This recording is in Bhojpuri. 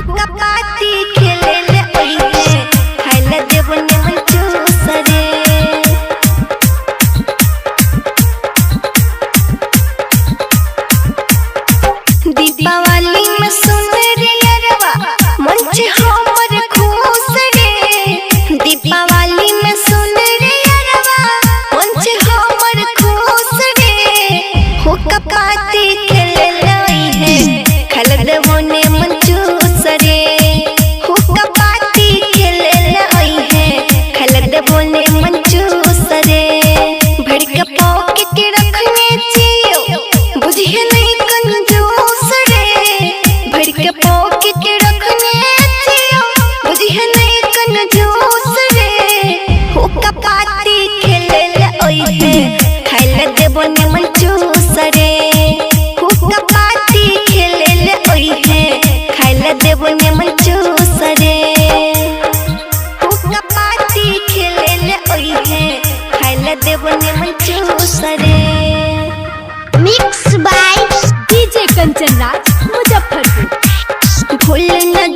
हुक्का पाती खेले ले ओइहे खाइले देव निमन चूसरे। दीपावली में सुन रे यारवा मंच हमर खुश रे। दीपावली में सुन रे यारवा मंच हमर खुश रे। हुक्का पाती खेले ले ओइहे खाइले देव निमन चूसरे। हुक्का पाती खेले ले ओइहे खाइले देव निमन चूसरे। भर के पॉकेट रखने चियो बुझिए नहीं कंजूस रे। भर के पॉकेट रखने चियो बुझिए नहीं कंजूस रे। हुक्का पाती खेले ले ओइहे खाइले देव निमन चूसरे। हुक्का पाती खेले ले ओइहे खाइले देव निमन चूसरे। हुक्का पाती खेले ले ओइहे खाइले देव निमन चूसरे। Mix by DJ Kanchan Raj Muzaffarpur. भूल न